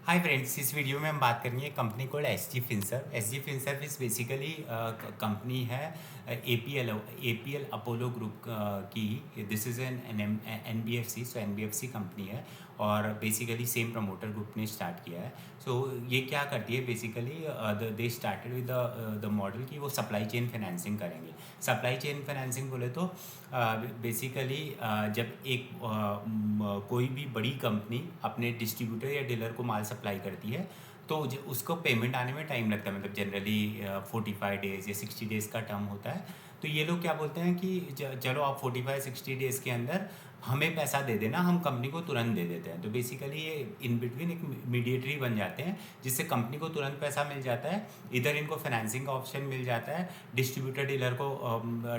Hi friends, इस video में हम बात करेंगे company cold SG Finserv. SG Finserv इस बेसिकली कंपनी है एपीएल अपोलो ग्रुप की। This is an NBFC, so NBFC company है और बेसिकली सेम प्रमोटर ग्रुप ने स्टार्ट किया है। सो ये क्या करती है basically, they started with the model कि वो सप्लाई चेन फाइनेंसिंग करेंगे। सप्लाई चेन फाइनेंसिंग बोले तो बेसिकली जब एक कोई भी बड़ी कंपनी अपने डिस्ट्रीब्यूटर या डीलर को माल सप्लाई करती है तो उसको पेमेंट आने में टाइम लगता है, मतलब जनरली 45 डेज़ या 60 डेज़ का टर्म होता है। तो ये लोग क्या बोलते हैं कि चलो आप 45-60 डेज़ के अंदर हमें पैसा दे देना, हम कंपनी को तुरंत दे देते हैं। तो बेसिकली ये इन बिटवीन एक मीडिएटरी बन जाते हैं जिससे कंपनी को तुरंत पैसा मिल जाता है। इधर इनको फाइनेंसिंग का ऑप्शन मिल जाता है, डिस्ट्रीब्यूटर डीलर को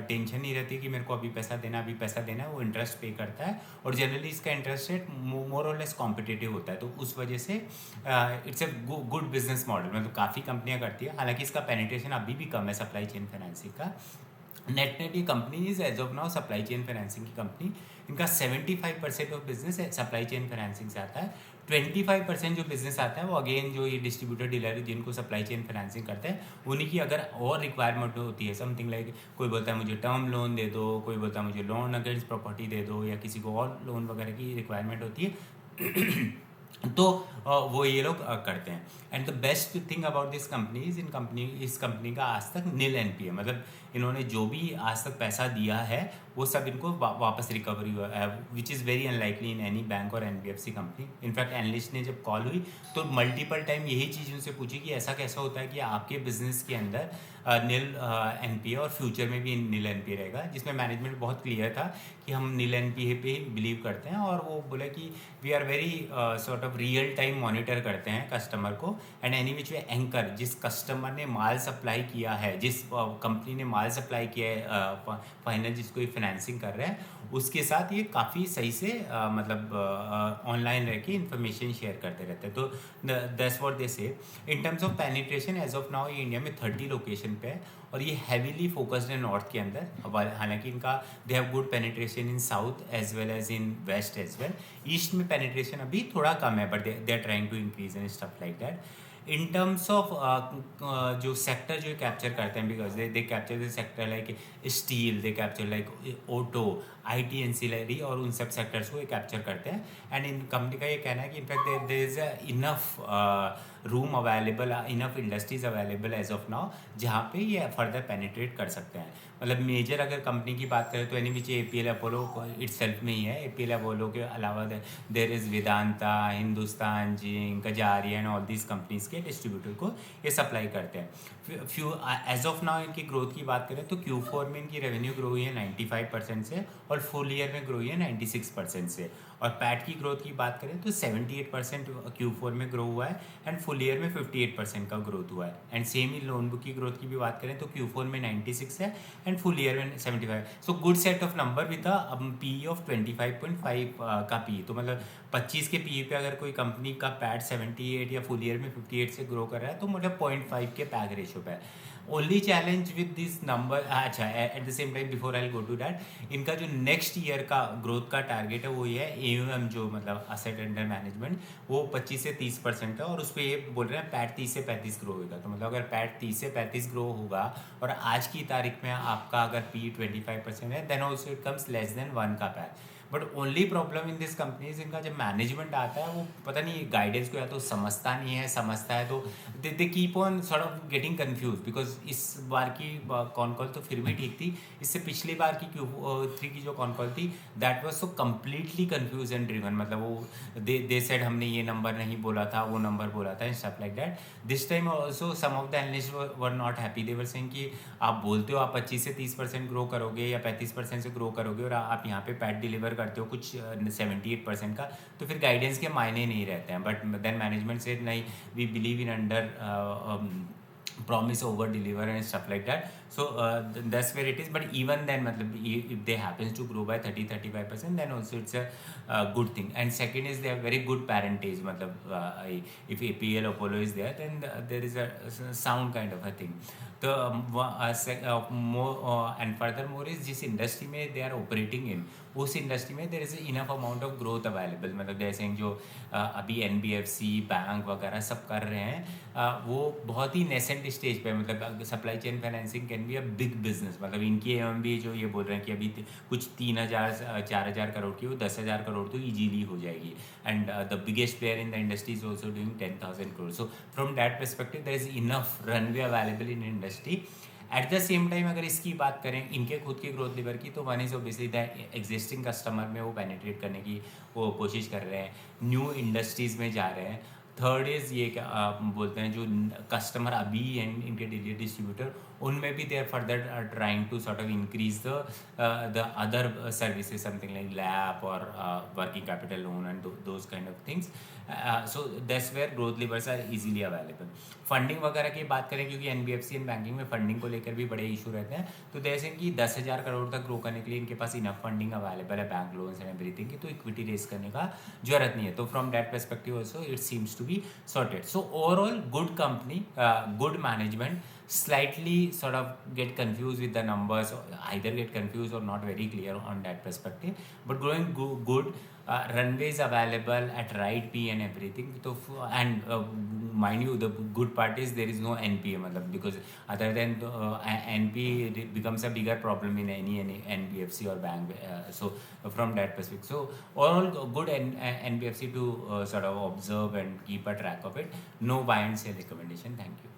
टेंशन नहीं रहती कि मेरे को अभी पैसा देना है, वो इंटरेस्ट पे करता है और जनरली इसका इंटरेस्ट रेट मोर और लेस कॉम्पिटिटिव होता है। तो उस वजह से it's a good business model, मतलब काफ़ी कंपनियां करती है। हालांकि इसका पेनिट्रेशन अभी भी कम है सप्लाई चेन फाइनेंसिंग का। नेट ये company is as of now supply chain financing की कंपनी। इनका 75% of business supply chain financing से आता है। 25% जो बिजनेस आता है वो अगेन जो ये डिस्ट्रीब्यूटर डीलर जिनको सप्लाई चेन फाइनेंसिंग करते हैं उन्हीं की अगर और रिक्वायरमेंट होती है, समथिंग लाइक कोई बोलता है मुझे टर्म लोन दे दो, कोई बोलता है मुझे लोन अगेंस्ट प्रॉपर्टी दे दो, या किसी को और लोन वगैरह की रिक्वायरमेंट होती है तो वो ये लोग करते हैं। And the best thing about this company इस कंपनी का आज तक नील एनपीए, मतलब इन्होंने जो भी आज तक पैसा दिया है वो सब इनको वापस रिकवरी हुआ है, which is very unlikely in any bank और एनबीएफसी कंपनी। इनफैक्ट एनालिस्ट ने जब कॉल हुई तो मल्टीपल टाइम यही चीज़ उनसे पूछी कि ऐसा कैसा होता है कि आपके बिजनेस के अंदर नील एनपीए और फ्यूचर में भी नील एनपीए रहेगा, जिसमें मैनेजमेंट बहुत क्लियर था कि हम नील एनपीए पे ही बिलीव करते हैं। और वो बोले कि we are very sort of real time monitor करते हैं कस्टमर को, and any which way anchor जिस कस्टमर ने माल सप्लाई किया है, जिस कंपनी ने माल सप्लाई किया है, फाइनल जिसको ये फाइनेंसिंग कर रहे हैं उसके साथ ये काफ़ी सही से मतलब ऑनलाइन रह के इन्फॉर्मेशन शेयर करते रहते हैं। तो that's what they say. In terms of penetration as of now ये इंडिया में 30 लोकेशन पे है और ये हैवीली फोकस्ड है नॉर्थ के अंदर। हालांकि इनका they have good penetration in south as well as in west as well. East में पेनिट्रेशन अभी थोड़ा कम है, but they are trying to increase and stuff like that. In terms of जो सेक्टर जो कैप्चर करते हैं, because they capture the sector like steel, they capture like auto, IT ancillary, और उन सब सेक्टर्स को ये कैप्चर करते हैं। एंड इन कंपनी का ये कहना है कि in fact there is enough room available, enough industries available as of now जहाँ पे ये फर्दर पेनिट्रेट कर सकते हैं। मतलब मेजर अगर कंपनी की बात करें तो any which APL Apollo itself में ही है। एपीएल अपोलो के अलावा there is Vedanta, Hindustan zinc, Kajaria and all these companies के डिस्ट्रीब्यूटर को ये सप्लाई करते हैं। फ्यू एज ऑफ नाउ इनकी ग्रोथ की बात करें तो Q4 में इनकी रेवेन्यू ग्रो हुई है 95% से और फुल ईयर में ग्रो हुई है 96% से। और पैट की ग्रोथ की बात करें तो 78% Q4 में ग्रो हुआ है एंड फुल ईयर में 58% का ग्रोथ हुआ है। And same he loan book की ग्रोथ की भी बात करें तो Q4 में 96 है एंड फुल ईयर में 75। So good set of number with P of 25.5 का पी। तो मतलब 25 के पी पे अगर कोई कंपनी का पैट 78 या फुल ईयर में 58 से ग्रो कर रहा है तो मतलब 0.5 के पैग रेशो पे है। Only challenge with this number, अच्छा at the same time before I go to that, इनका जो नेक्स्ट ईयर का ग्रोथ का टारगेट है वो ये है AUM, जो मतलब असेट अंडर मैनेजमेंट, वो 25 से 30% है और उस पर ये बोल रहे हैं पैट 30 से 35 ग्रो होगा। तो मतलब अगर पैट 30 से 35 ग्रो होगा और आज की तारीख में आपका अगर P 25% है then also it comes less than 1 का PAT. But only problem in this companies, इनका जब मैनेजमेंट आता है वो पता नहीं गाइडेंस को या तो समझता नहीं है, समझता है तो they keep on sort of getting confuse. Because इस बार की कॉन कॉल तो फिर भी ठीक थी, इससे पिछली बार की Q3 की जो कॉन कॉल थी that was so completely confuse and driven. मतलब वो दे सेड हमने ये नंबर नहीं बोला था, वो नंबर बोला था and stuff like that. This time also some of the analyst were not happy. They were saying कि आप बोलते हो आप 25 से 30% ग्रो करोगे या 35% से ग्रो करोगे और आप यहाँ पे पैट डिलीवर करते हो कुछ 78% का, तो फिर गाइडेंस के मायने नहीं रहते हैं। बट देन मैनेजमेंट से नहीं, we believe in under promise over deliver and stuff like that. So that's where it is. But even then, matlab, if they happens to grow by 30-35%, then also it's a good thing. And second is they have very good parentage. Matlab, if APL Apollo is there, then there is a sound kind of a thing. The more and furthermore is जिस industry में they are operating in, उस industry में there is enough amount of growth available. मतलब जैसे जो अभी NBFC bank वगैरह सब कर रहे हैं, वो बहुत ही नेसेंट स्टेज पे. मतलब supply chain financing can be a big business. मतलब इनकी एम भी जो ये बोल रहे हैं कि अभी कुछ 3,000-4,000 करोड़ की, वो 10,000 करोड़ तो ईजीली हो जाएगी. And the biggest player in the industry is also doing 10,000 crore. So from that perspective there is enough runway available in industry. At the same time अगर इसकी बात करें इनके खुद की ग्रोथ लीवर की, तो one is obviously the existing customer में वो पेनिट्रेट करने की वो कोशिश कर रहे हैं, न्यू इंडस्ट्रीज़ में जा रहे हैं. थर्ड इज़ ये क्या बोलते हैं, जो कस्टमर अभी हैं इनके डेली डिस्ट्रीब्यूटर, उनमें भी they are further trying to sort of increase the other services, something like lab और working capital loan and those kind of things. So that's where growth levers are easily available. Funding वगैरह की बात करें, क्योंकि NBFC and banking में funding को लेकर भी बड़े इशू रहते हैं, तो जैसे कि 10,000 करोड़ तक ग्रो करने के लिए इनके पास इनफ फंडिंग अवेलेबल है, बैंक लोन्स एंड एवरीथिंग की, तो इक्विटी रेस करने का जरूरत नहीं है. तो from that perspective also it seems to be sorted. So overall good company, good management, slightly sort of get confused with the numbers, or either get confused or not very clear on that perspective, but growing good, runways available at right P and everything. So and mind you, the good part is there is no NPA, matlab, because other than NPA becomes a bigger problem in any NBFC or bank. So from that perspective, so overall good NBFC to sort of observe and keep a track of it. No buy and sell recommendation. Thank you.